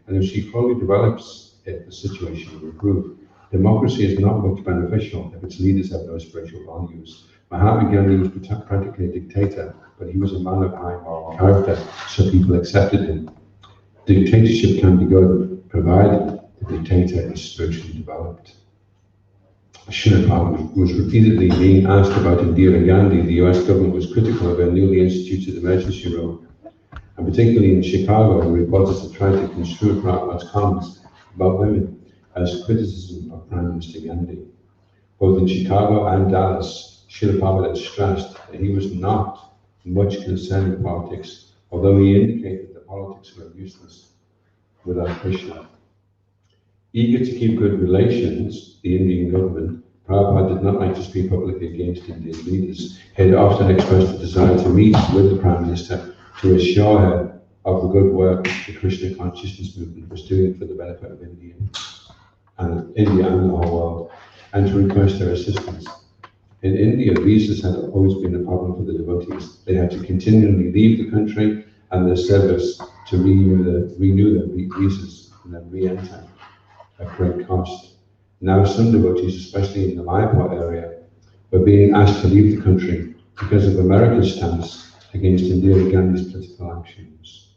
and if she fully develops it, the situation will improve. Democracy is not much beneficial if its leaders have no spiritual values. Mahatma Gandhi was practically a dictator, but he was a man of high moral character, so people accepted him. Dictatorship can be good, provided the dictator is spiritually developed. Srimad was repeatedly being asked about Indira Gandhi. The US government was critical of her newly instituted emergency rule, and particularly in Chicago, reporters have tried to construe Prabhupada's comments about women as criticism of Prime Minister Gandhi. Both in Chicago and Dallas, Srila Prabhupada stressed that he was not much concerned with politics, although he indicated that politics were useless without Krishna. Eager to keep good relations, the Indian government, Prabhupada did not like to speak publicly against Indian leaders. He had often expressed a desire to meet with the Prime Minister to assure her of the good work the Krishna consciousness movement was doing for the benefit of India and the whole world, and to request their assistance. In India, visas had always been a problem for the devotees. They had to continually leave the country and their service to renew their visas and then re-enter at great cost. Now some devotees, especially in the Mayapur area, were being asked to leave the country because of America's stance against Indira Gandhi's political actions.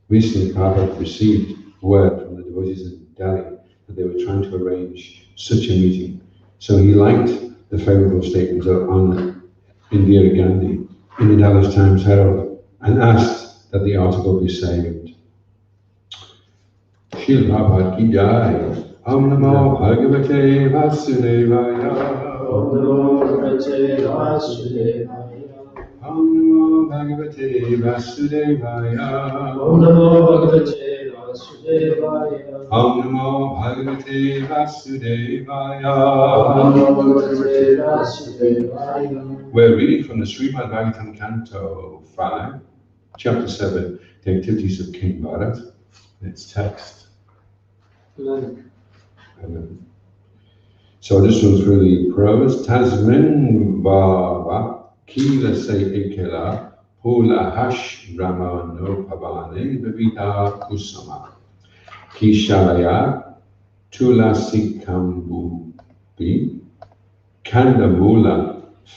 Recently, Prabhupada received word from the devotees in Delhi that they were trying to arrange such a meeting. So he liked the favorable statements on Indira Gandhi in the Dallas Times Herald and asked that the article be saved. Srila Prabhupada ki jai. Om Namo Bhagavate Vasudevaya. Om Namo Bhagavate Vasudevaya. Om Namo Bhagavate Vasudevaya. Om Namo Bhagavate Vasudevaya. Om Namo Bhagavate Vasudevaya. Om Namo Bhagavate Vasudevaya. We're reading from the Srimad Bhagavatam Canto 5, Chapter 7, The Activities of King Bharat. Its text. So this was really prose. Tasmin Bhava Kila Se Ekela Pula Hash Ramano Pavane Vivita Kusama Kishalaya Tulasikambubi Kandamula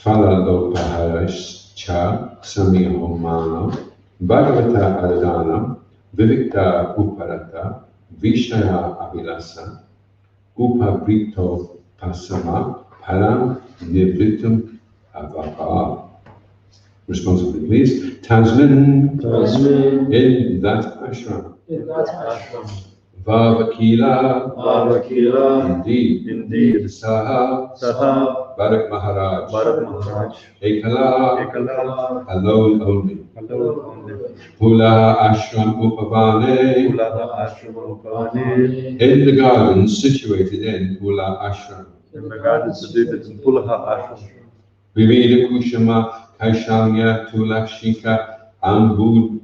Falalopaharas Cha Samihomano Bhagavata Adana Vivikta Uparata Vishaya Avilasa Upabrito Pasama Param Nivritum Avapa. Responsibly, please. Tasmin. In that ashram. Vavakila. Indeed. Saha. Bharat Maharaj. Ekala. Alone only. Pula Ashram Upavane. In the gardens situated in Pula Ashram. Vivida Kushama Kaishanya Tulakshika Abubi.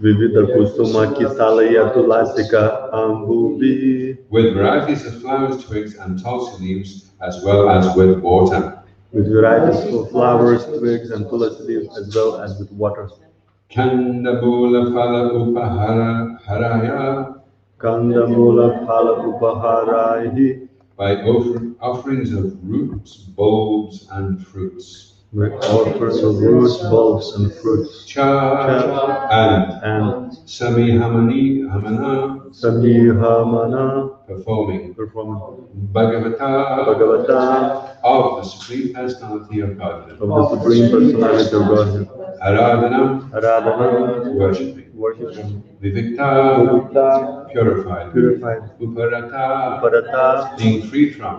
Vivida Kusuma Kisalaya Tulasika Ambubi. With varieties of flowers, twigs, and tulsi leaves, as well as with water. With varieties of flowers, twigs, and tulsi leaves, as well as with water. Kandamula Phala Upaharaya. Kandamula Phala Upaharahi. By offerings of roots, bulbs, and fruits. With offers of roots, bulbs, and fruits. And Samihamana. Performing. Bhagavata. Of the Supreme Personality of Godhead. Of the Supreme Personality of Godhead. Aradhana. Worshipping. Vivikta. Purified. Uparata. Being freed from.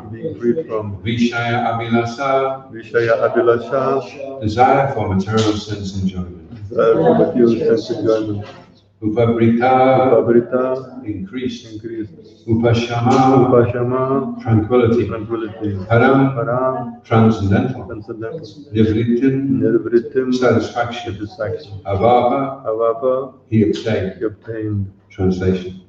Vishaya Abhilasha. Desire for material sense enjoyment. Upabrita. Increased. Upashama. Tranquility. Param. Transcendental. Nivritim. Satisfaction. Avapa. He obtained. Translation.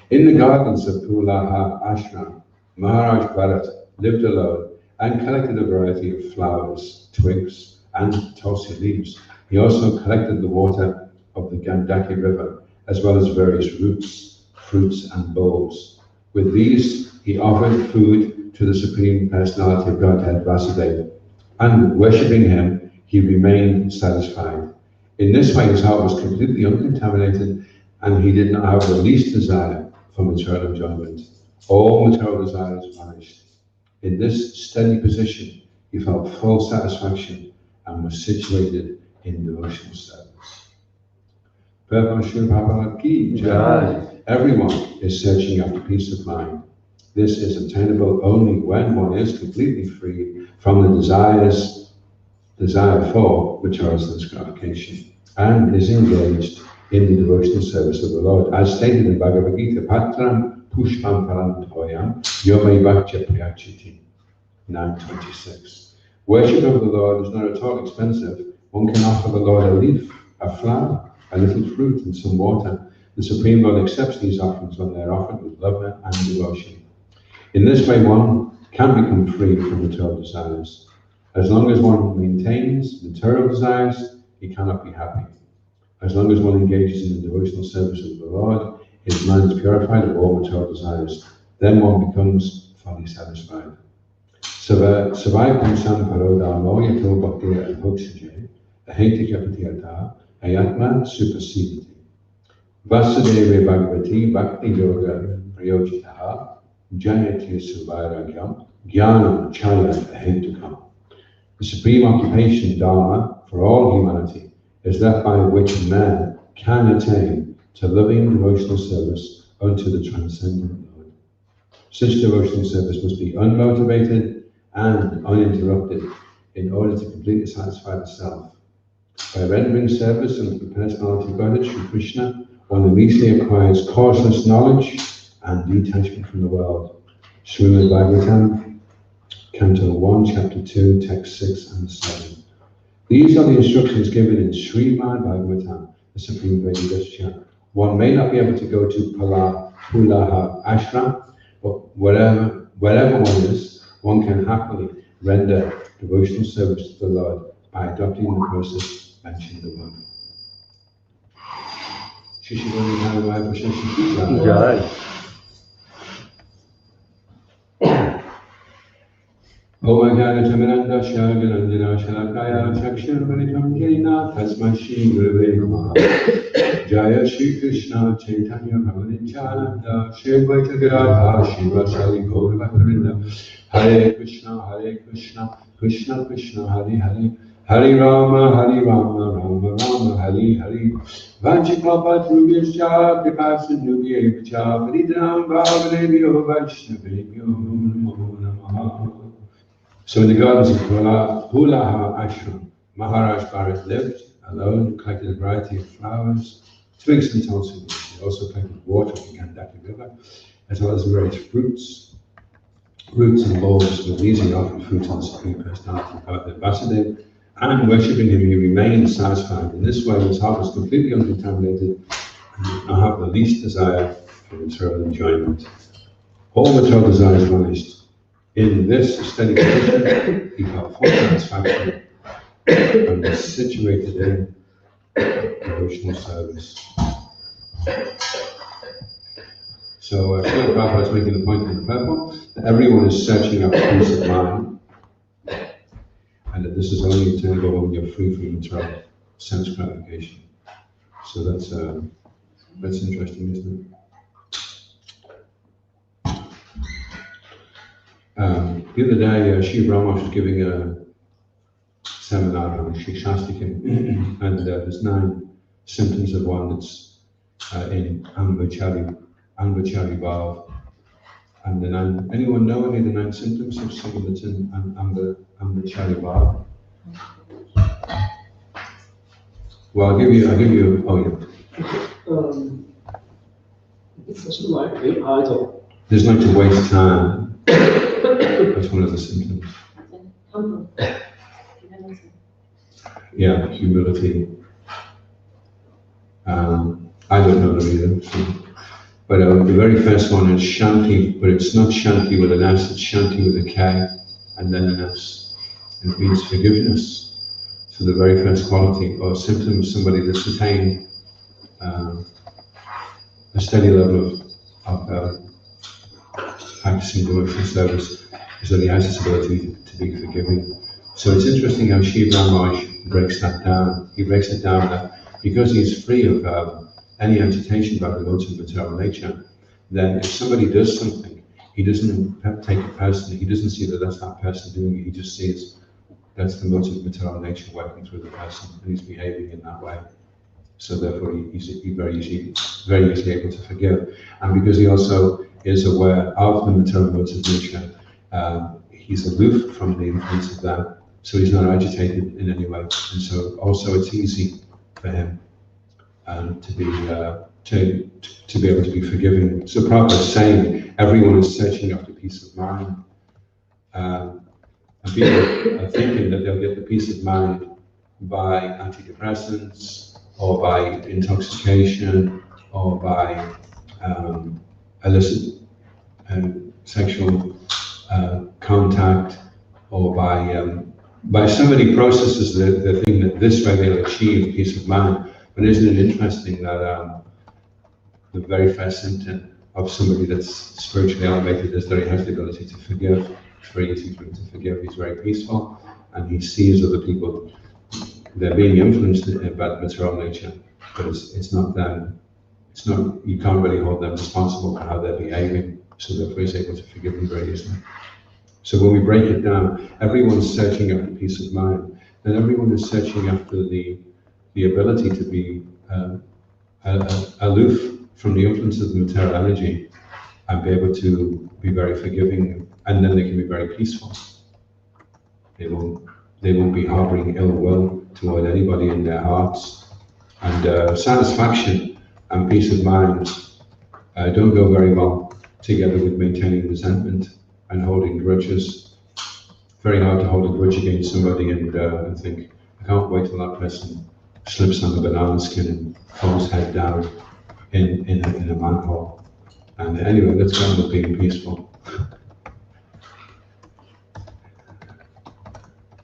In the gardens of Pulaha Ashram, Maharaj Bharat lived alone and collected a variety of flowers, twigs, and tulsi leaves. He also collected the water of the Gandaki river, as well as various roots, fruits, and bowls. With these, he offered food to the Supreme Personality of Godhead, Vasudeva, and worshipping him, he remained satisfied. In this way, his heart was completely uncontaminated, and he did not have the least desire for material enjoyment. All material desires vanished. In this steady position, he felt full satisfaction and was situated in devotional service. Everyone is searching after peace of mind. This is obtainable only when one is completely free from the desire for material sense gratification, and is engaged in the devotional service of the Lord, as stated in Bhagavad Gita, Patram Pushpam Parantoyam Yome Bhakya Priyachiti 9:26. Worship of the Lord is not at all expensive. One can offer the Lord a leaf, a flower, a little fruit, and some water. The Supreme Lord accepts these offerings when they are offered with love and devotion. In this way, one can become free from material desires. As long as one maintains material desires, he cannot be happy. As long as one engages in the devotional service of the Lord, his mind is purified of all material desires. Then one becomes fully satisfied. Savai Pamsam Parodamo Yato Bhakti Adhoksaja, Aheti Kapatiyata, Ayatma Supersediti. Vasudeva Bhagavati Bhakti Yoga Prayojitaha, Jayati Suvairagyam, Jnanam Chaya Ahentukam. The supreme occupation, Dharma, for all humanity, is that by which man can attain to loving devotional service unto the transcendent Lord. Such devotional service must be unmotivated and uninterrupted in order to completely satisfy the self. By rendering service unto the personality of Godhead, Sri Krishna, one immediately acquires causeless knowledge and detachment from the world. Srimad Bhagavatam, Canto 1, Chapter 2, Text 6 and 7. These are the instructions given in Srimad Bhagavatam, the Supreme Vedasya. One may not be able to go to Pulaha Ashram, but wherever one is, one can happily render devotional service to the Lord by adopting the process mentioned above. Om Agana Tamaranda Shaganandina Shalakaya Chakshirvanitam Jena Tasma Shri Gurave Namaha. Jaya Shri Krishna Chaitanya Prabhupada Shri Vaita Gadadha Shiva Shali Gauravarinda. Hare Krishna, Krishna Krishna, Hare Hare, Hare Rama, Rama Rama, Hare Hare. Vanchikapatruvyascha Kripasindhuvyevcha Paridam Bhavanebhyo Vaishnavebhyo Namo Namaha. So in the gardens of Pulaha Ashram, Maharaj Bharat lived alone, collected a variety of flowers, twigs and tulsi. He also collected water from Gandaki River, as well as various fruits and bowls. With these he offered fruit to the Supreme Personality of Godhead, Vasudeva, and worshipping him he remained satisfied. In this way his heart was completely uncontaminated and did not have the least desire for material enjoyment. All material desires vanished. In this steady position, he felt full satisfaction and was situated in devotional service. So, Srila Prabhupada is making the point in the purport that everyone is searching out peace of mind, and that this is only attainable when you're free from material sense gratification. So that's interesting, isn't it? The other day, Shri Brahma was giving a seminar on Shri Shastikim, and there's 9 symptoms of one that's in Ambachari Bhav. And the 9, anyone know any of the 9 symptoms of someone that's in Ambachari Bhav? Well, I'll give you, oh yeah. It doesn't like to be idle. There's like to waste time. That's one of the symptoms. Yeah, humility. I don't know them either. So. But the very first one is Shanti, but it's not Shanti with an S, it's Shanti with a K and then an S. It means forgiveness. So the very first quality or symptom of somebody that's attained a steady level of practicing devotional service, is that he has this ability to be forgiving. So it's interesting how Shiv Raj breaks that down. He breaks it down that because he's free of any agitation about the modes of material nature, then if somebody does something, he doesn't take it personally. He doesn't see that that's that person doing it. He just sees that's the modes of material nature working through the person, and he's behaving in that way. So therefore, he's very easily able to forgive. And because he also is aware of the material modes of nature, he's aloof from the influence of that. So he's not agitated in any way. And so also it's easy for him to be able to be forgiving. So Prabhupada is saying everyone is searching after peace of mind. And people are thinking that they'll get the peace of mind by antidepressants, or by intoxication, or by illicit sexual contact, or by so many processes that they think that this way they'll achieve peace of mind. But isn't it interesting that the very first symptom of somebody that's spiritually elevated is that he has the ability to forgive. It's very easy for him to forgive. He's very peaceful, and he sees other people. They're being influenced by the material nature, but it's not them. It's not, you can't really hold them responsible for how they're behaving. So therefore, he's able to forgive them very easily. So when we break it down, everyone's searching after peace of mind, and everyone is searching after the ability to be aloof from the influence of the material energy and be able to be very forgiving, and then they can be very peaceful. They won't be harboring ill will toward anybody in their hearts. And satisfaction and peace of mind don't go very well together with maintaining resentment and holding grudges. Very hard to hold a grudge against somebody and think, I can't wait till that person slips on the banana skin and falls head down in a manhole. And anyway, let's go on with being peaceful.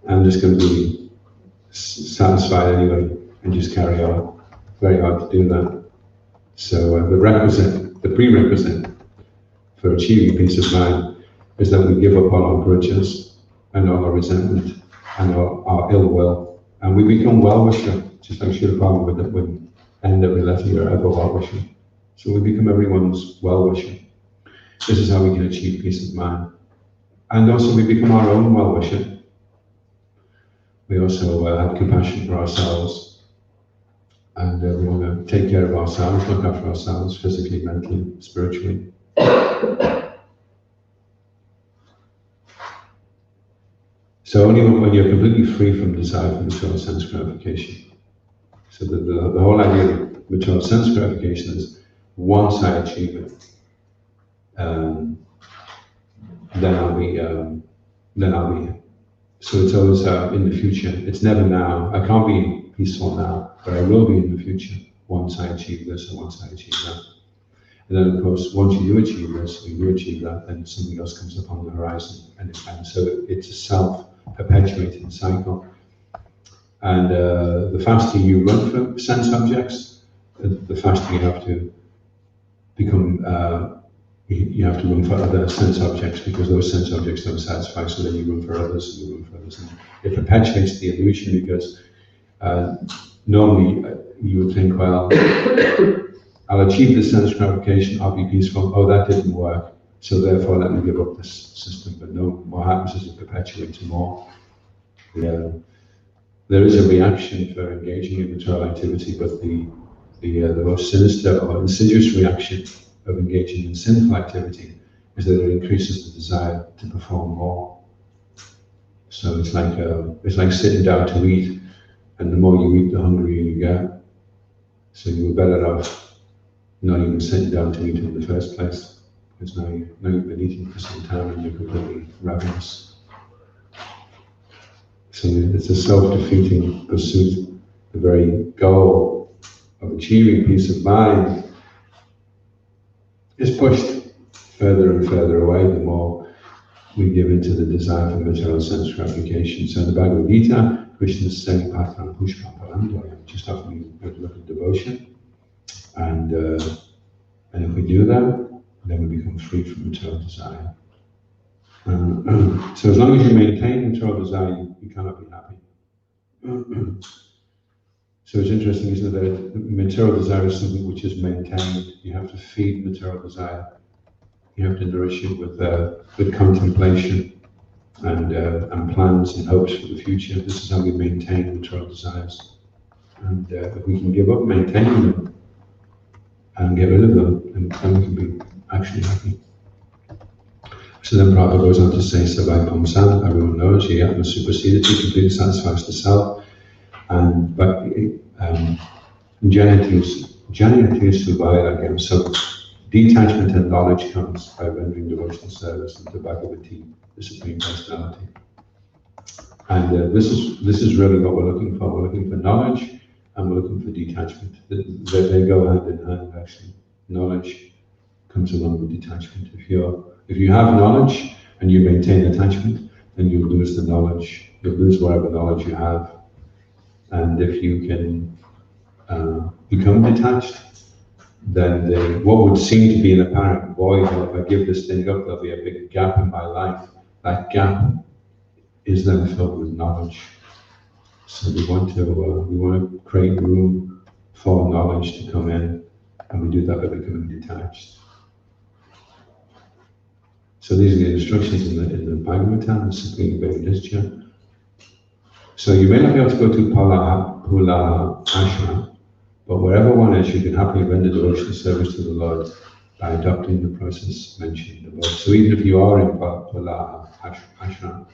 I'm just going to be satisfied anyway and just carry on. Very hard to do that. So the prerequisite for achieving peace of mind is that we give up all our grudges and all our resentment and our ill will, and we become well-wisher, just like Srila Prabhupada would end every letter, you're ever well-wisher. So we become everyone's well-wisher. This is how we can achieve peace of mind. And also we become our own well-wisher. We also have compassion for ourselves, and we want to take care of ourselves, look after ourselves physically, mentally, spiritually. So only when you're completely free from desire for material sense gratification. So the whole idea of material sense gratification is once I achieve it, then I'll be. So it's always in the future. It's never now. I can't be peaceful now, but I will be in the future once I achieve this or once I achieve that. And then, of course, once you do achieve this or you do achieve that, then something else comes up on the horizon, and so it's a self-perpetuating cycle. And the faster you run from sense objects, the faster you have to become. You have to run for other sense objects, because those sense objects don't satisfy, so then you run for others, and you run for others. And it perpetuates the illusion, because normally you would think, well, I'll achieve this sense gratification, I'll be peaceful. Oh, that didn't work, so therefore let me give up this system. But no, what happens is it perpetuates more. There is a reaction for engaging in material activity, but the most sinister or insidious reaction of engaging in sinful activity is that it increases the desire to perform more. So it's like sitting down to eat, and the more you eat, the hungrier you get. So you were better off not even sitting down to eat in the first place, because now you've been eating for some time and you're completely ravenous. So it's a self-defeating pursuit. The very goal of achieving peace of mind is pushed further and further away the more we give into the desire for material sense gratification. So in the Bhagavad Gita, Krishna is saying, Patram Pushpam Palandoyam, just after we look at devotion. And we do that, then we become free from material desire. So as long as you maintain material desire, you cannot be happy. So it's interesting, isn't it, that material desire is something which is maintained. You have to feed material desire. You have to nourish it with contemplation and plans and hopes for the future. This is how we maintain material desires. And if we can give up maintaining them and get rid of them, then we can be actually happy. So then Prabhupada goes on to say, Savai Pamsan, everyone knows, Yatma Supersedity completely satisfies the self. But Jnanatir Suvaya again, so detachment and knowledge comes by rendering devotional service to Bhagavati, the Supreme Personality. And this is really what we're looking for. We're looking for knowledge and we're looking for detachment. They go hand in hand, actually. Knowledge comes along with detachment. If you have knowledge and you maintain attachment, then you lose the knowledge. You'll lose whatever knowledge you have. And if you can become detached, then what would seem to be an apparent void, or if I give this thing up, there'll be a big gap in my life. That gap is then filled with knowledge. So we want to create room for knowledge to come in, and we do that by becoming detached. So these are the instructions in the Bhagavatam, the Supreme Bhagavad. So you may not be able to go to Pula Ashram, but wherever one is, you can happily render devotional service to the Lord by adopting the process mentioned above. So even if you are in Pula Ashram,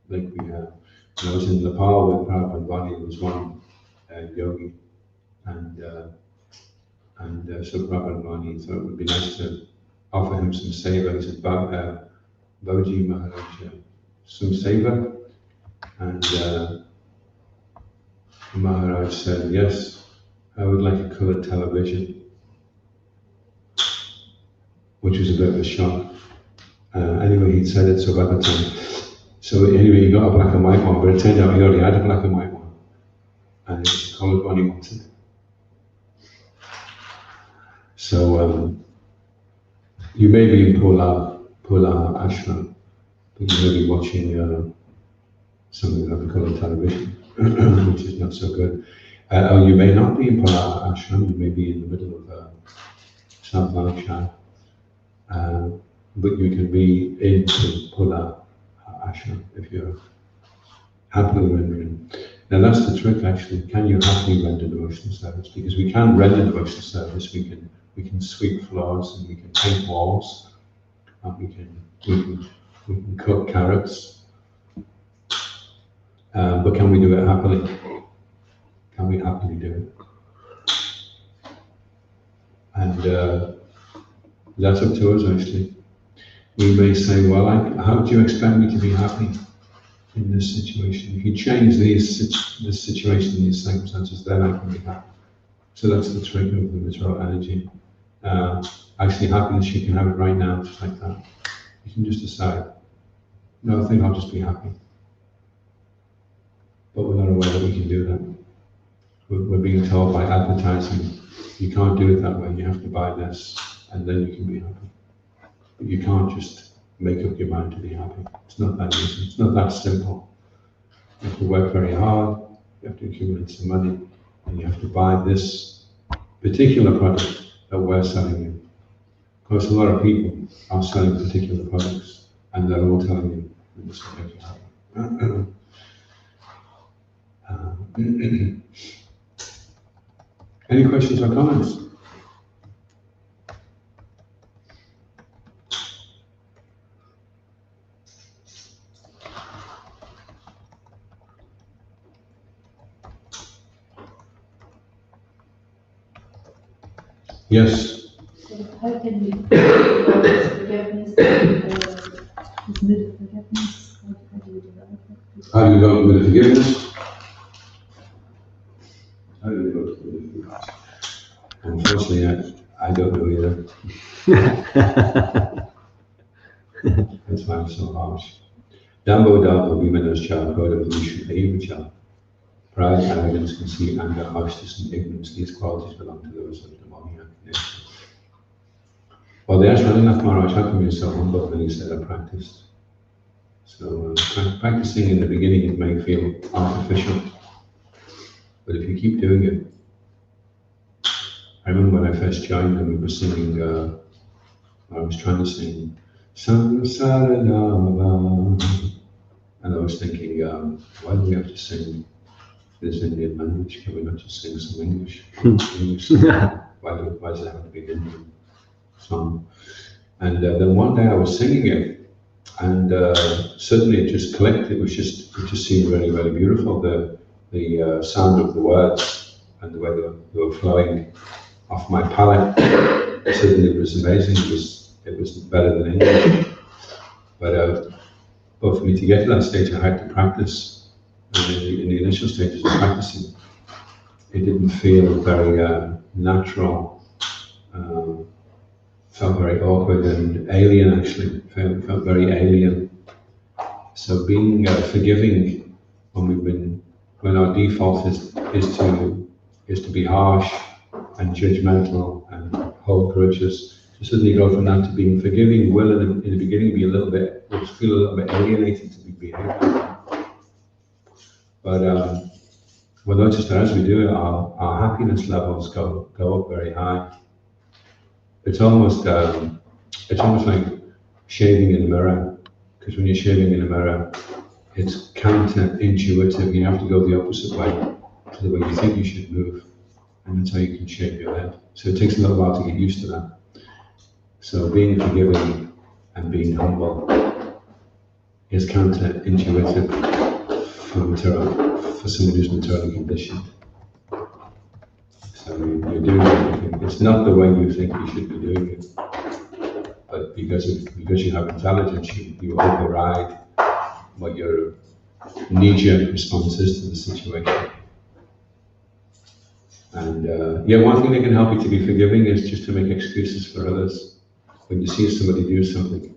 like we have, when I was in Nepal with Prabhupada and Bonnie, there was one yogi, and so Prabhupada and Bonnie thought it would be nice to offer him some seva. He said, Babaji Maharaj, some seva. And Maharaj said, yes, I would like a colored television, which was a bit of a shock. Anyway, he'd said it, so by the time. So anyway, he got a black and white one, but it turned out he already had a black and white one. And it was the colored one he wanted. So you may be in Pula Ashram, but you may be watching something like a colored television, which is not so good. Or you may not be in Pula Ashram, you may be in the middle of South Lanarkshire, but you can be in Pula Ashram if you're happily rendering. Now that's the trick, actually. Can you happily render devotional service? Because we can render devotional service. We can sweep floors and we can paint walls, and we can cook carrots. But can we do it happily? Can we happily do it? And that's up to us, actually. We may say, well, how do you expect me to be happy in this situation? If you change this situation, these circumstances, then I can be happy. So that's the trick of the material energy. Actually, happiness, you can have it right now, just like that. You can just decide, no, I think I'll just be happy. But we're not aware that we can do that. We're being told by advertising, you can't do it that way, you have to buy this, and then you can be happy. But you can't just make up your mind to be happy. It's not that easy, it's not that simple. You have to work very hard, you have to accumulate some money, and you have to buy this particular product that we're selling you. Of course, a lot of people are selling particular products, and they're all telling you, this will make you happy. Any questions or comments? Yes. So how can we forgiveness? Forgiveness? How do we develop it? How do you develop with forgiveness? How do you develop with forgiveness? Unfortunately, I don't know either. That's why I'm so harsh. Dambo Dhamma Vimanascha Kodam Vishu Evacha. Pride, arrogance, conceit, anger, harshness, and ignorance, these qualities belong to those of demoniac nature. they asked Radhanath Maharaj, how come you're so humble? And he said, I practiced. So practicing in the beginning, it may feel artificial, but if you keep doing it, I remember when I first joined them, we were singing, I was trying to sing, Samsara Lava, and I was thinking, why do we have to sing this Indian language? Can we not just sing some English? English song? Why does it have to be an Indian song? And then one day I was singing it, and suddenly it just clicked. It just seemed really, really beautiful. The sound of the words and the way they were flowing off my palate. Suddenly it was amazing. It was better than English. But for me to get to that stage, I had to practice. And in the initial stages of practicing, it didn't feel very natural. Felt very awkward and alien, actually. Felt very alien. So being forgiving when our default is to be harsh and judgmental and hold grudges, to suddenly go from that to being forgiving will in the beginning be will feel a little bit alienated to be behaving. But we'll notice that as we do it, our happiness levels go up very high. It's almost like shaving in a mirror, because when you're shaving in a mirror, it's counterintuitive. You have to go the opposite way to the way you think you should move, and that's how you can shave your head. So it takes a little while to get used to that. So being forgiving and being humble is counterintuitive for someone who's materially conditioned. So you're doing everything. It's not the way you think you should be doing it, but because you have intelligence, you override what your knee-jerk response is to the situation. And one thing that can help you to be forgiving is just to make excuses for others. When you see somebody do something,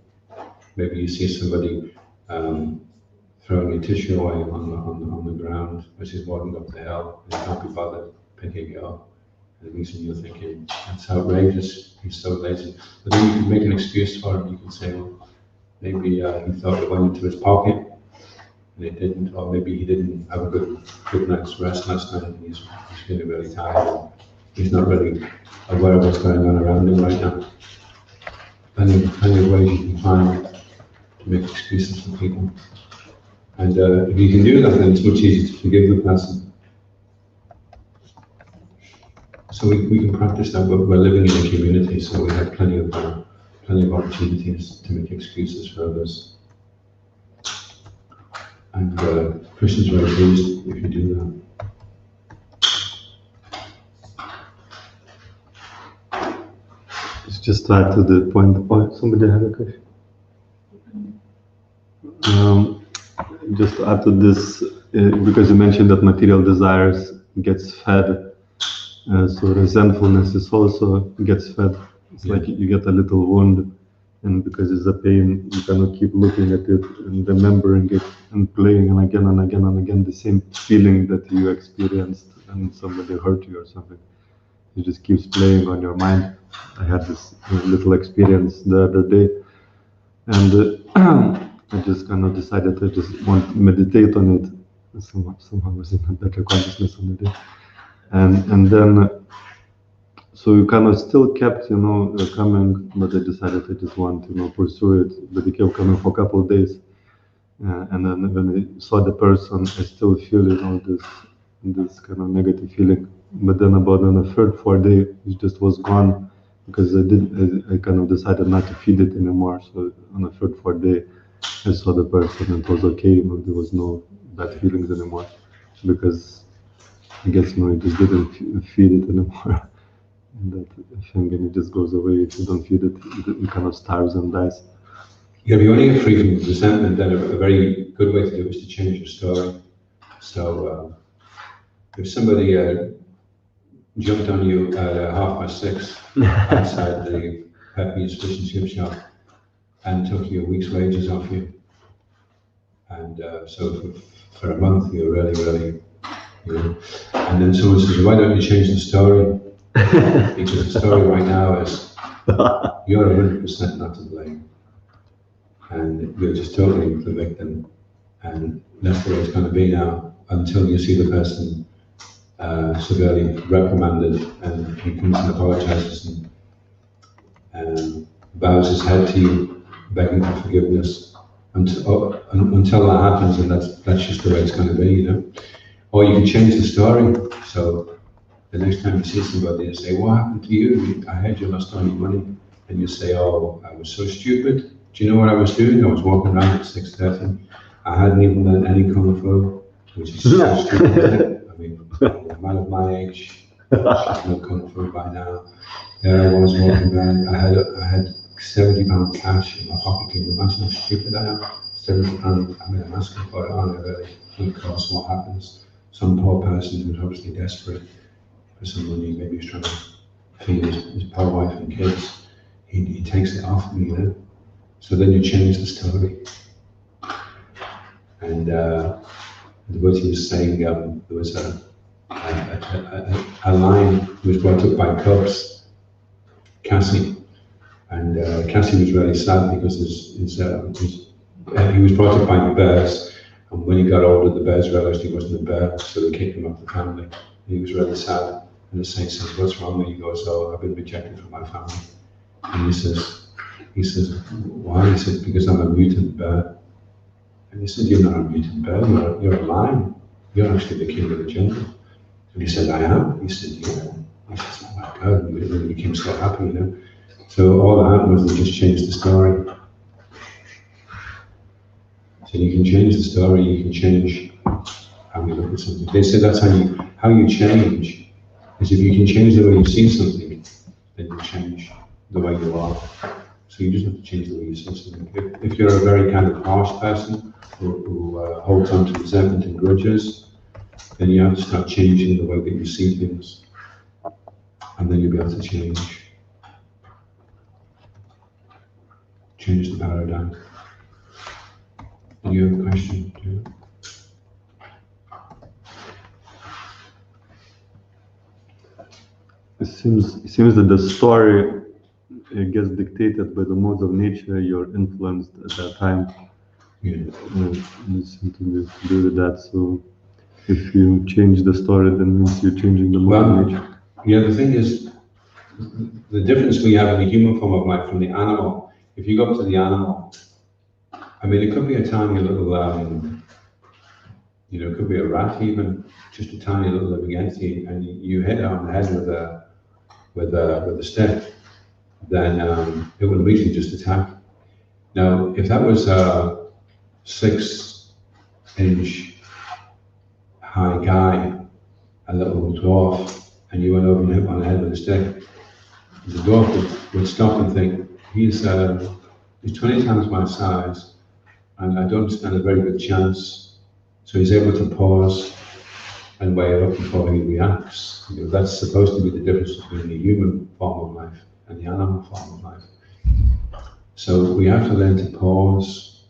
maybe you see somebody throwing a tissue away on the ground as he's walking up the hill, and he can't be bothered picking it up. And the reason you're thinking, that's outrageous, he's so lazy. But then you can make an excuse for him. You can say, well, maybe he thought it went into his pocket, and it didn't, or maybe he didn't have a good night's rest last night, and he's feeling really tired, and he's not really aware of what's going on around him right now. Plenty of ways you can find to make excuses for people. And if you can do that, then it's much easier to forgive the person. So we can practice that, but we're living in a community, so we have plenty of opportunities to make excuses for others. And Krishna's very pleased if you do that. Just to add to the point, somebody had a question. Just to add to this, because you mentioned that material desires gets fed, so resentfulness is also gets fed. It's like you get a little wound, and because it's a pain, you cannot keep looking at it and remembering it and playing and again and again and again the same feeling that you experienced and somebody hurt you or something. It just keeps playing on your mind. I had this little experience the other day, and I just kind of decided I just want to meditate on it. Somehow was in a better consciousness on the day, and then so you kind of still kept coming, but I decided I just want to pursue it. But it kept coming for a couple of days, and then when I saw the person, I still feel this kind of negative feeling. But then about on the third, fourth day, it just was gone, because I kind of decided not to feed it anymore. So on the third, fourth day, I saw the person and it was okay, but there was no bad feelings anymore, because I guess it just didn't feed it anymore. And that thing, and it just goes away. If you don't feed it, it kind of starves and dies. Yeah, if you want to get free from resentment, then a very good way to do it is to change your story. So if somebody jumped on you at 6:30 outside the Pepe's fish and chip shop and took your week's wages off you, and so for a month you're really, and then someone says, why don't you change the story? Because the story right now is You're 100% not to blame. And you're just totally the victim. And that's the way it's going to be now until you see the person severely reprimanded and he comes and apologizes and bows his head to you, begging for forgiveness. Until that happens, and that's just the way it's going to be, you know. Or you can change the story. So the next time you see somebody and say, "What happened to you? I heard you lost all your money," and you say, "Oh, I was so stupid. Do you know what I was doing? I was walking around at 6:30. I hadn't even learned any kung fu, which is so stupid, isn't it? I mean, a man of my age should know kung fu by now. There I was walking around. I had £70 cash in my pocket. Can you imagine how stupid I am? £70. I mean, I'm asking for it, aren't I, really? And of course, what happens? Some poor person who's obviously desperate for some money, maybe he's trying to feed his poor wife and kids. He takes it off me, you know. So then you change the story. And the devotee was saying there was a lion who was brought up by cubs, Cassie, and Cassie was really sad because he was brought up by the bears, and when he got older, the bears realized he wasn't a bear, so they kicked him out of the family. And he was really sad. And the saint says, "What's wrong with you?" He goes, "Oh, I've been rejected from my family." And he says, "Why?" He said, "Because I'm a mutant bear." And he said, "You're not a mutant bear, you're a lion. You're actually the king of the jungle." And he said, "I am?" He said, "Yeah." He says, "Oh my God," and he became so happy, you know. So all that happened was they just changed the story. So you can change the story, you can change how you look at something. They say that's how you change, is if you can change the way you see something, then you change the way you are. So you just have to change the way you see something. If you're a very kind of harsh person who holds on to resentment and grudges, then you have to start changing the way that you see things. And then you'll be able to change the paradigm. Do you have a question? It seems that the story gets dictated by the modes of nature you're influenced at that time. Yeah. It seems to do with that. So if you change the story, then means you're changing the mode of nature. Yeah, the thing is, the difference we have in the human form of life from the animal, if you go up to the animal, I mean, it could be a tiny little, it could be a rat even, just a tiny little living entity, and you hit it on the head with a stick, then it will immediately just attack. Now, if that was a 6-inch high guy, a little dwarf, and you went over and hit him on the head with a stick, the dwarf would stop and think, he's 20 times my size, and I don't stand a very good chance. So he's able to pause and weigh it up before he reacts. That's supposed to be the difference between the human form of life and the animal form of life. So we have to learn to pause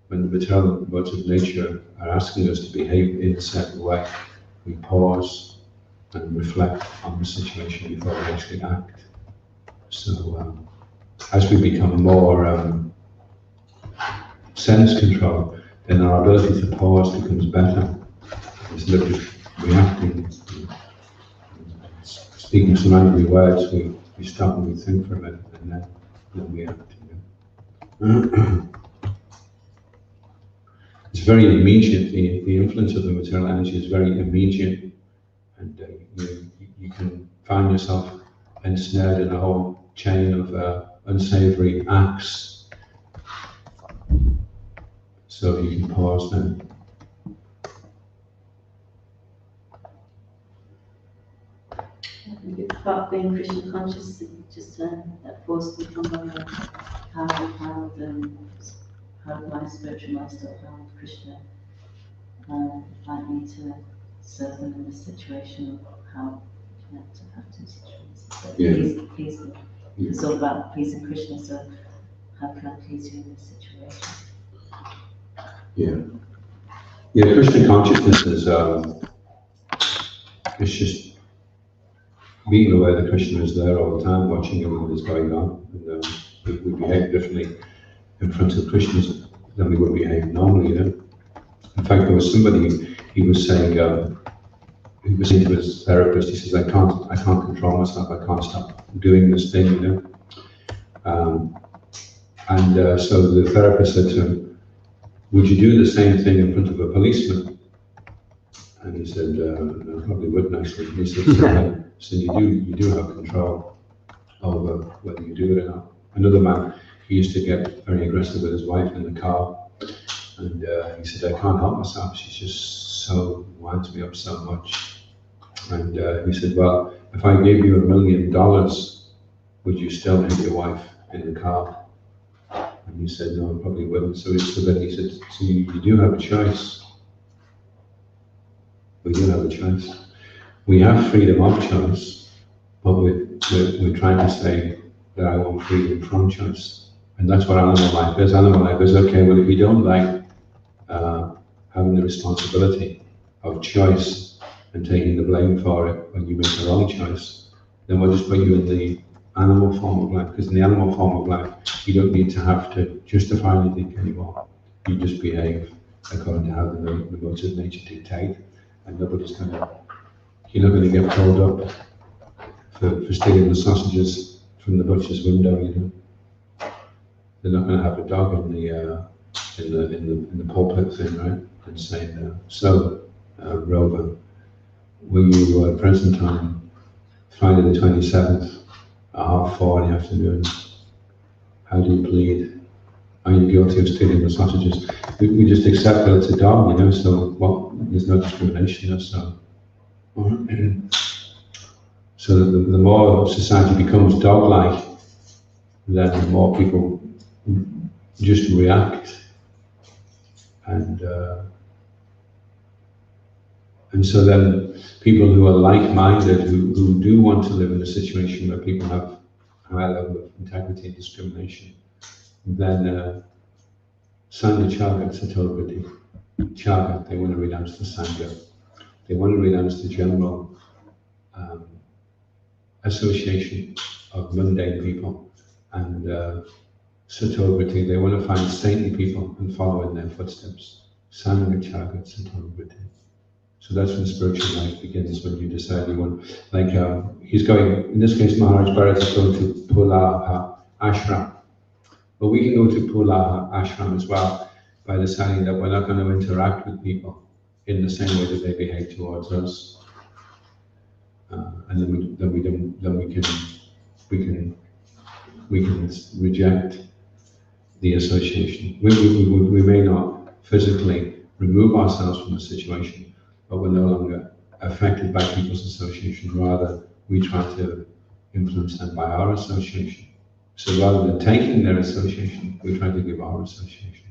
when the material modes of nature are asking us to behave in a certain way. We pause and reflect on the situation before we actually act. So as we become more sense control, then our ability to pause becomes better. Instead of just reacting, speaking some angry words, we stop and we think for a minute, and then we act. It's very immediate. The influence of the material energy is very immediate, and you can find yourself ensnared in a whole chain of unsavory acts. So you can pause then. I think it's about being Krishna conscious, just that force to come on how my spiritual master, how Krishna like me to serve them in this situation, or how to have two situations. So please me. Yeah. It's all about pleasing Krishna, so how can I please you in this situation? Yeah, Krishna consciousness is it's just being aware that Krishna is there all the time, watching everything that's going on, and we behave differently in front of Krishna than we would behave normally. You know? In fact, there was somebody, he was saying to his therapist, he says, I can't control myself, I can't stop doing this thing, you know. So the therapist said to him, would you do the same thing in front of a policeman? And he said, no, I probably wouldn't actually. And he said, so you do have control over whether you do it or not. Another man, he used to get very aggressive with his wife in the car, and he said, I can't help myself, she's just so winds me up so much. And he said, well, if I gave you $1 million, would you still hit your wife in the car? And he said, no, I probably wouldn't. So then he said, so you do have a choice. We do have a choice. We have freedom of choice, but we're trying to say that I want freedom from choice. And that's what animal life is. Animal life is, okay, well, if you don't like having the responsibility of choice and taking the blame for it when you make the wrong choice, then we'll just put you in the animal form of life. Because in the animal form of life, you don't need to have to justify anything anymore. You just behave according to how the modes of nature dictate, and nobody's you're not going to get pulled up for stealing the sausages from the butcher's window, you know. They're not going to have a dog in the pulpit thing, right? And saying, Rover, will you present on Friday the 27th at 4:30 in the afternoon? How do you plead? Are you guilty of stealing the sausages? We just accept that it's a dog, you know, so there's no discrimination, you know, so. So the more society becomes dog-like, then the more people just react, and so then people who are like-minded, who do want to live in a situation where people have a high level of integrity and discrimination, then Sangha Chagat Satogati, Chagat, they want to renounce the Sangha. They want to renounce the general association of mundane people, and Satogati, they want to find saintly people and follow in their footsteps. Sangha Chagat Satogati. So that's when spiritual life begins, when you decide you want, like he's going, in this case Maharaj Bharat is going to Pulaha Ashram. But we can go to Pulaha Ashram as well by deciding that we're not going to interact with people in the same way that they behave towards us, and then we can reject the association. We may not physically remove ourselves from the situation, but we're no longer affected by people's association. Rather, we try to influence them by our association. So rather than taking their association, we try to give our association.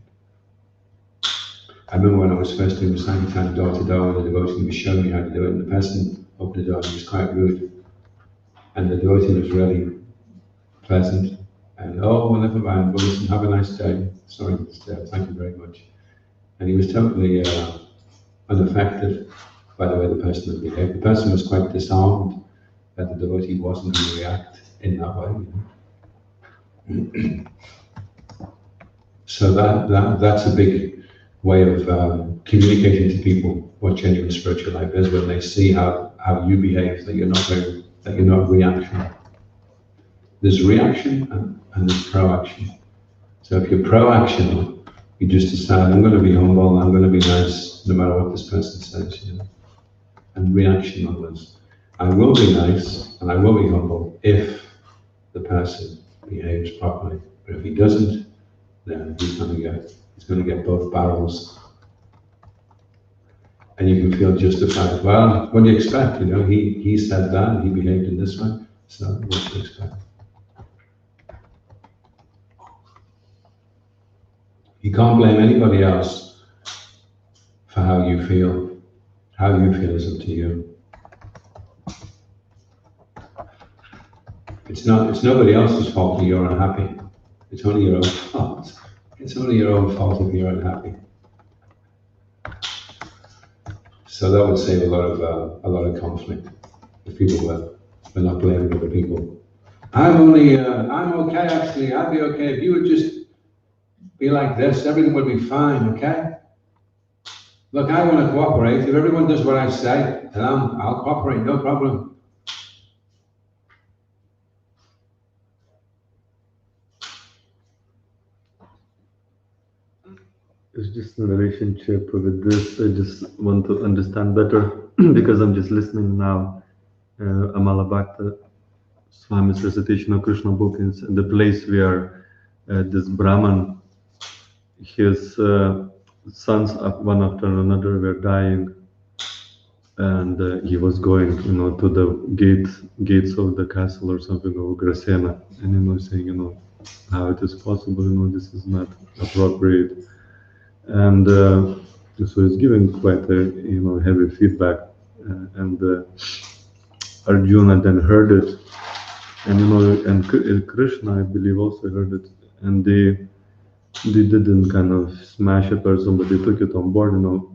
I remember when I was first doing Sankirtan door to door, and the devotee was showing me how to do it, and the person opened the door and he was quite rude. And the devotee was really pleasant. And, oh, well, never mind, well, listen, have a nice day. Sorry to disturb, thank you very much. And he was totally unaffected by the way the person had behaved. The person was quite disarmed that the devotee wasn't going to react in that way. You know? So that's a big way of communicating to people what genuine spiritual life is, when they see how you behave, that you're not reactionary. There's reaction and there's proaction. So if you're proaction, you just decide, I'm going to be humble, I'm going to be nice, no matter what this person says, you know. And reaction was, I will be nice and I will be humble if the person behaves properly. But if he doesn't, then he's going to get both barrels. And you can feel justified. Well, what do you expect? You know, he said that and he behaved in this way, so what do you expect? You can't blame anybody else for how you feel. How you feel is up to you. It's nobody else's fault that you're unhappy. It's only your own fault. It's only your own fault if you're unhappy. So that would save a lot of conflict if people were by not blaming other people. I'm okay actually, I'd be okay if you would just be like this, everything would be fine, okay? Look, I want to cooperate. If everyone does what I say, then I'll cooperate, no problem. It's just in relationship with this, I just want to understand better because I'm just listening now. Amala Bhakta Swami's recitation of Krishna book is the place where this Brahman, his sons one after another were dying, and he was going, to the gates of the castle or something of Grasena, and saying, how it is possible, this is not appropriate. And so he's giving quite a heavy feedback, and Arjuna then heard it, and Krishna, I believe, also heard it, and they didn't kind of smash it or something, they took it on board,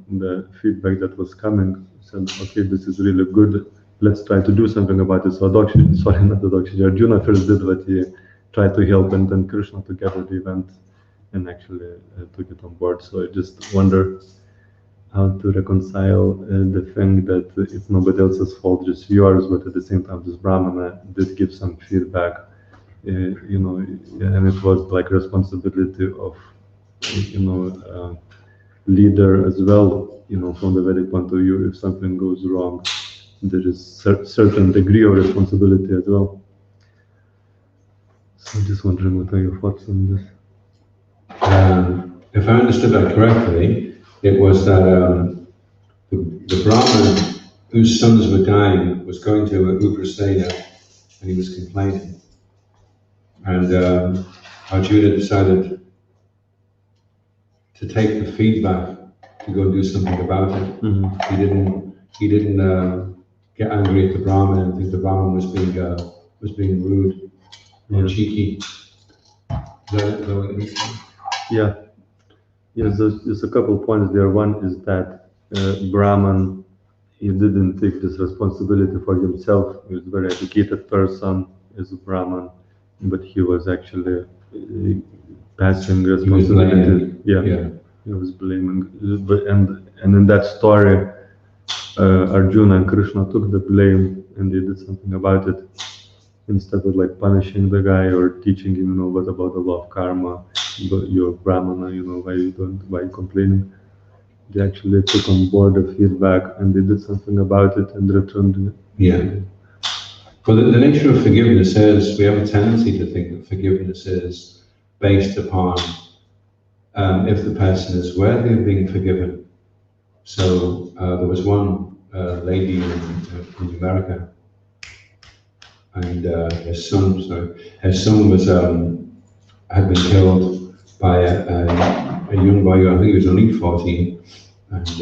the feedback that was coming, said, okay, this is really good, let's try to do something about it. So Arjuna first did what he tried to help, and then Krishna together they went and actually took it on board. So I just wonder how to reconcile the thing that it's nobody else's fault, just yours, but at the same time this Brahmana did give some feedback, and it was like responsibility of leader as well, from the Vedic point of view. If something goes wrong, there is certain degree of responsibility as well. So I'm just wondering, what are your thoughts on this? If I understood that correctly, it was that the Brahman whose sons were dying was going to Ugrasena and he was complaining. And Arjuna decided to take the feedback to go do something about it. Mm-hmm. He didn't get angry at the Brahman and think the Brahman was being rude or cheeky. Yeah. Yes, there's a couple of points there. One is that Brahman, he didn't take this responsibility for himself. He was a very educated person, is a Brahman, but he was actually passing responsibility. He was blaming. And in that story, Arjuna and Krishna took the blame and they did something about it. Instead of like punishing the guy or teaching him, what about the law of karma? You're Brahmana, why you complaining? They actually took on board the feedback and they did something about it and returned it. Yeah. Well, the nature of forgiveness is, we have a tendency to think that forgiveness is based upon if the person is worthy of being forgiven. So there was one lady in America, and her son was had been killed by a young boy, I think he was only 14, and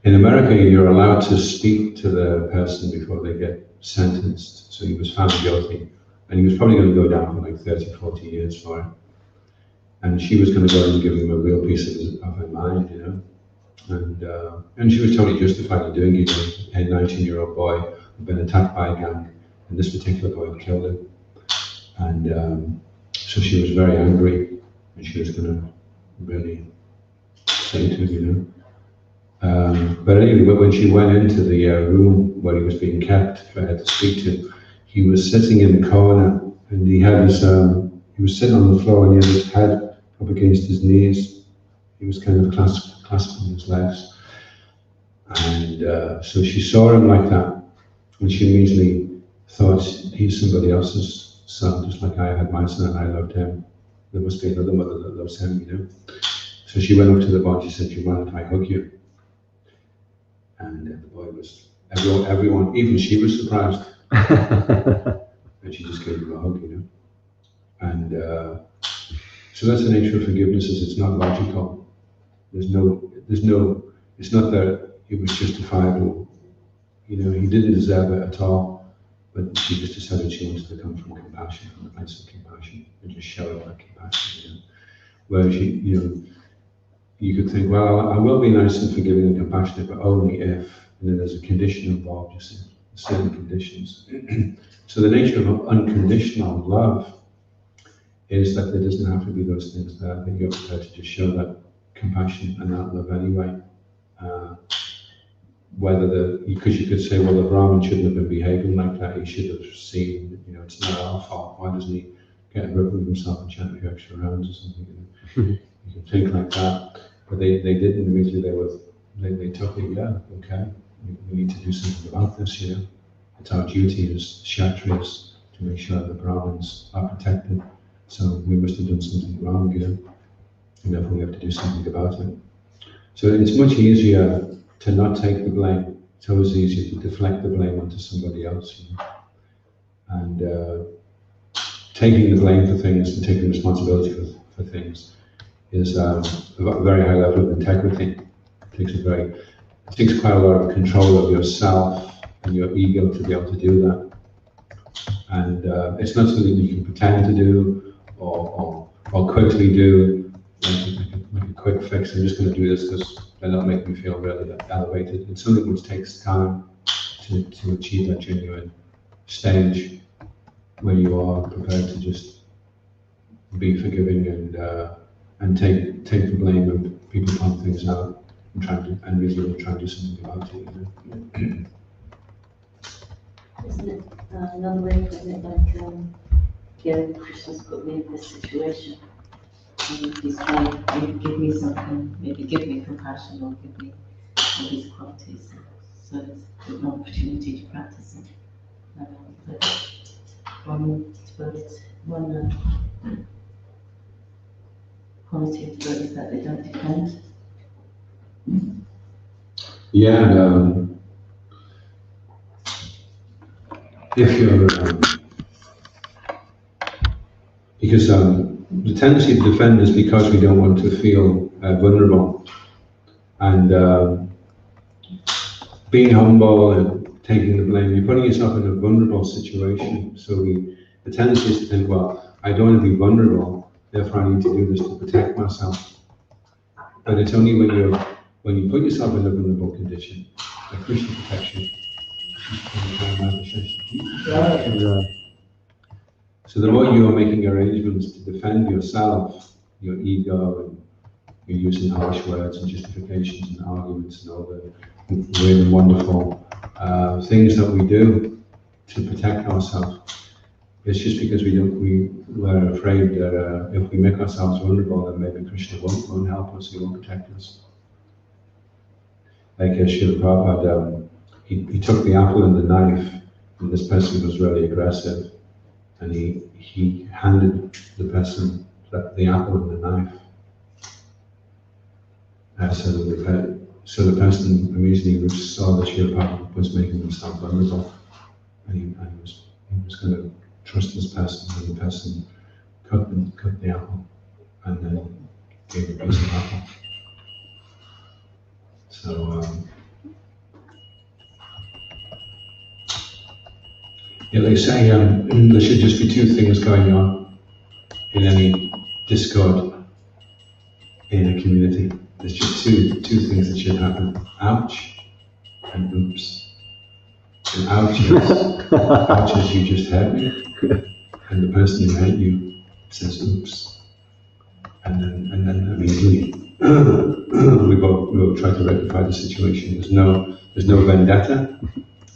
in America you're allowed to speak to the person before they get sentenced. So he was found guilty, and he was probably going to go down for like 30, 40 years for it. And she was going to go and give him a real piece of her mind, and she was totally justified in doing it. A 19-year-old boy had been attacked by a gang, and this particular boy had killed him. And so she was very angry, and she was going to really say to him, but anyway, when she went into the room where he was being kept for her to speak to, he was sitting in the corner, and he was sitting on the floor, and he had his head up against his knees. He was kind of clasping his legs, and so she saw him like that, and she immediately thought, he's somebody else's son, just like I had my son, I loved him. There must be another mother that loves him, So she went up to the boy and she said, "Do you mind if I hug you?" And the boy was, everyone, even she was surprised. And she just gave him a hug, And so that's the nature of forgiveness, is it's not logical. It's not that it was justifiable. He didn't deserve it at all, but she just decided she wanted to come from compassion, from the place of compassion, and just show it that compassion, Whereas you could think, well, I will be nice and forgiving and compassionate, but only if, and then there's a condition involved, you see. certain conditions. So the nature of unconditional love is that there doesn't have to be those things there, that you're prepared to just show that compassion and that love anyway. Because you could say, well, the Brahmin shouldn't have been behaving like that, he should have seen, it's not our fault, why doesn't he get a grip of himself and chant a few extra rounds or something? You can think like that, but they didn't immediately. They took it. Yeah, okay. We need to do something about this. It's our duty as Kshatriyas to make sure the Brahmins are protected. So we must have done something wrong, and therefore we have to do something about it. So it's much easier to not take the blame. It's always easier to deflect the blame onto somebody else, and taking the blame for things and taking responsibility for things is a very high level of integrity. It takes quite a lot of control of yourself and your ego to be able to do that. And it's not something you can pretend to do or quickly do, like a quick fix. I'm just going to do this because then that'll make me feel really elevated. It's something which takes time to achieve that genuine stage where you are prepared to just be forgiving and take the blame when people point things out and really try to do something about it. Isn't it another way of putting it like, Krishna's put me in this situation, and he's trying to give me something, maybe give me compassion or give me all these qualities, so there's an opportunity to practice it. But one quality of the is that they don't depend. Yeah, and if you're, because the tendency to defend is because we don't want to feel vulnerable, and being humble and taking the blame, you're putting yourself in a vulnerable situation. So the tendency is to think, well, I don't want to be vulnerable, therefore I need to do this to protect myself. But it's only when you put yourself in a vulnerable condition that Krishna protects you. So the more you are making arrangements to defend yourself, your ego, and you're using harsh words and justifications and arguments and all the weird and wonderful things that we do to protect ourselves, it's just because we're afraid that if we make ourselves vulnerable, then maybe Krishna won't help us, he won't protect us. Like Srila Prabhupada, he took the apple and the knife, and this person was really aggressive, and he handed the person the apple and the knife. So the person immediately saw that Srila Prabhupada was making himself vulnerable, and he was going to trust this person, and the person cut the apple and then gave a piece of apple. So they say there should just be two things going on in any discord in a community. There's just two things that should happen: ouch and oops. And ouch is you just hurt me, and the person who hurt you says oops, and then immediately we'll try to rectify the situation. There's no vendetta,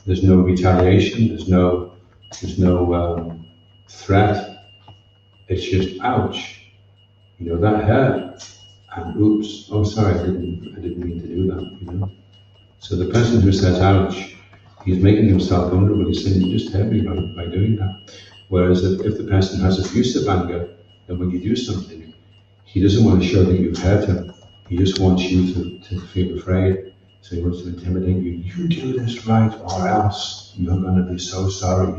there's no retaliation, there's no threat. It's just ouch, that hurt, and oops, oh sorry, I didn't mean to do that, So the person who says ouch, he's making himself vulnerable. He's saying, you just hurt me by doing that. Whereas if the person has effusive anger, then when you do something, he doesn't want to show that you've hurt him. He just wants you to feel afraid. So he wants to intimidate you. You do this right, or else you're going to be so sorry,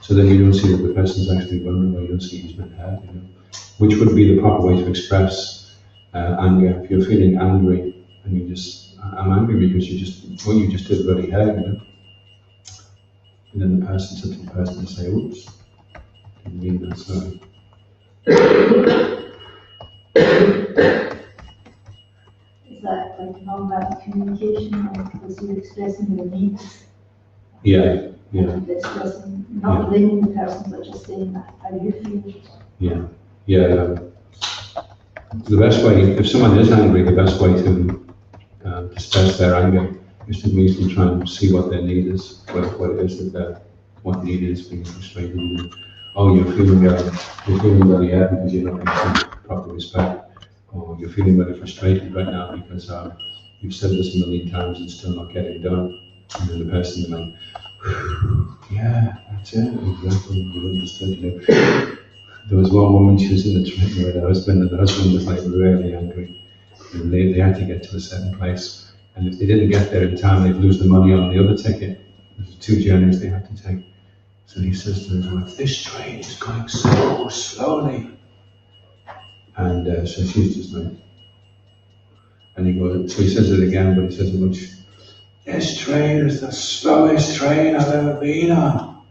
So then you don't see that the person's actually vulnerable. You don't see he's been hurt, Which would be the proper way to express anger. If you're feeling angry and you just, I'm angry because what you just did really hurt, And then the person to say, oops, didn't mean that, sorry. Is that like non-verbal communication, or because you're expressing your needs? Yeah, yeah, And this person, not blaming the person, but just saying that, how you feel. yeah, yeah. The best way, if someone is angry, the best way to disperse their anger is to immediately try and see what their need is, what it is that what need is being frustrated with. Oh, you're feeling really heavy because you're not getting proper respect. Or you're feeling really frustrated right now because you've said this a million times and still not getting done. And then the person is like, yeah, that's it, exactly, you understood. You know. There was one woman, she was in the train with her husband, and the husband was like really angry. And they had to get to a certain place. And if they didn't get there in time, they'd lose the money on the other ticket. There's 2 journeys they had to take. So he says to his wife, this train is going so slowly. And so she's just like, and he goes, so he says it again, but he says it much, this train is the slowest train I've ever been on.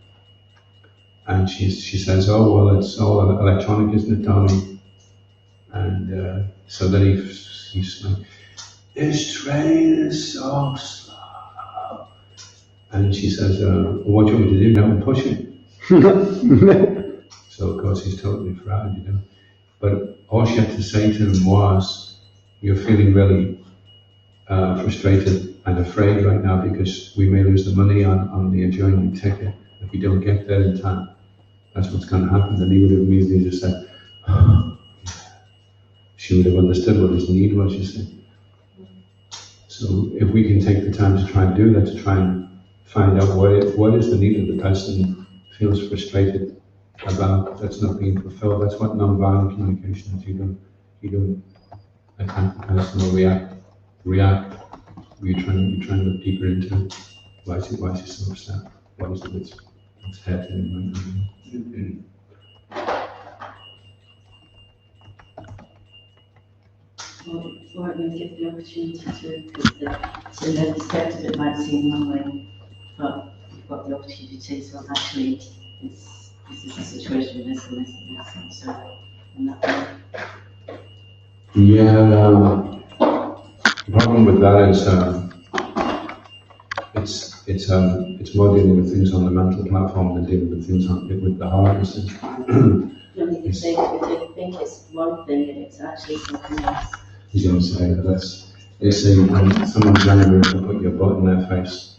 And she says, oh, well, it's all electronic, isn't it, Tommy? And so then he's like, this train is so slow. And she says, what do you want me to do now? I'm pushing. So, of course, he's totally fried, you know. But all she had to say to him was, you're feeling really frustrated and afraid right now because we may lose the money on the adjoining ticket if we don't get there in time. That's what's going to happen. And he would have immediately just said, oh. She would have understood what his need was, you see. So if we can take the time to try and do that, to try and find out what is the need of the person feels frustrated about that's not being fulfilled. That's what non-violent communication is. You don't attack the person or react. You try and look deeper into why is he so upset? What is it that's happening right now? Or it may give the opportunity to, because so the perspective it might seem one way, but you've got the opportunity to say, so actually, this is the situation, this and this and this, and so, and that way. Yeah, the problem with that is it's more dealing with things on the mental platform than dealing with things with the heart. You can say that you think it's one thing and it's actually something else. You don't say that. They say when someone's angry, you put your butt in their face.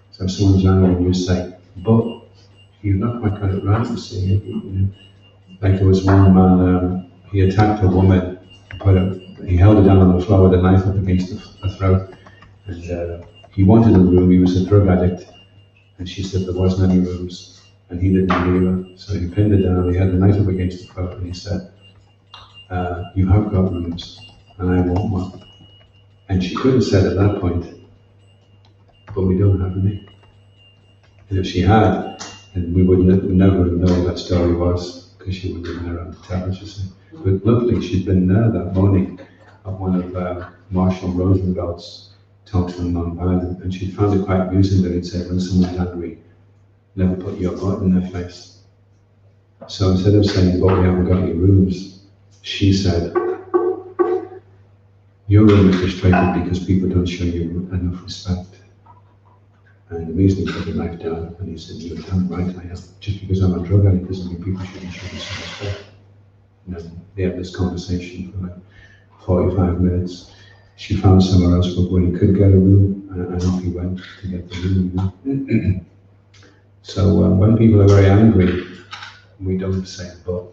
So if someone's angry, you say, but you've not quite got it right, you see. You know. Like there was one man, he attacked a woman, he held her down on the floor with a knife up against her throat. And he wanted a room, he was a drug addict. And she said there wasn't any rooms. And he didn't believe her. So he pinned her down, he had the knife up against the throat, and he said, you have got rooms, and I want one. And she could have said at that point, but we don't have any. And if she had, then we would never know what that story was, because she wouldn't have been around to tell us, you see. But luckily, she'd been there that morning at one of Marshall Roosevelt's talks on non-violence, and she found it quite amusing that he'd say, when someone's angry, never put your butt in their face. So instead of saying, but we haven't got any rooms, she said, your room is frustrated because people don't show you enough respect. And immediately put the knife down, and he said, you're damn right I am. Just because I'm a drug addict doesn't mean people shouldn't show me some respect. And then they had this conversation for like 45 minutes. She found somewhere else where he could get a room, and off he went to get the room. You know? So when people are very angry, we don't say, but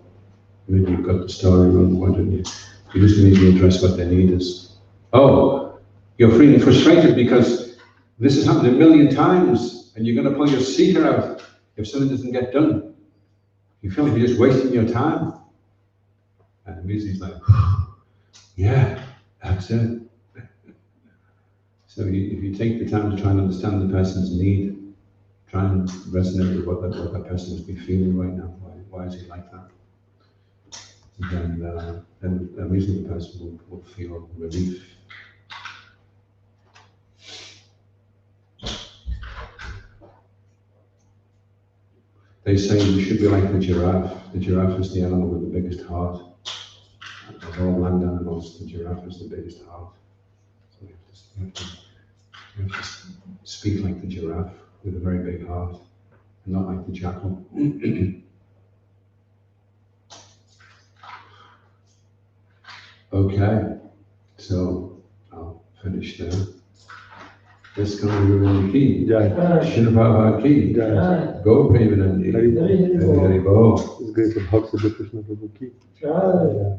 maybe you've got the story wrong, why don't you? You just need to address what their need is. Oh, you're feeling frustrated because this has happened a million times, and you're going to pull your seeker out if something doesn't get done. You feel like you're just wasting your time. And immediately he's like, yeah, that's it. So if you take the time to try and understand the person's need, try and resonate with what that person must be feeling right now. Why is he like that? Then immediately the person will feel relief. They say you should be like the giraffe. The giraffe is the animal with the biggest heart. Of all land animals, the giraffe is the biggest heart. So you have to speak like the giraffe. with a very big heart, and not like the jackal. Okay, so I'll finish there. Let's go to Govinda Ki. Jai. Srila Prabhupada Ki. Jai. Go Premanandi. Hari Hari Bo. It's great to Adhoksaja Krishna Prabhu Ki. Jai.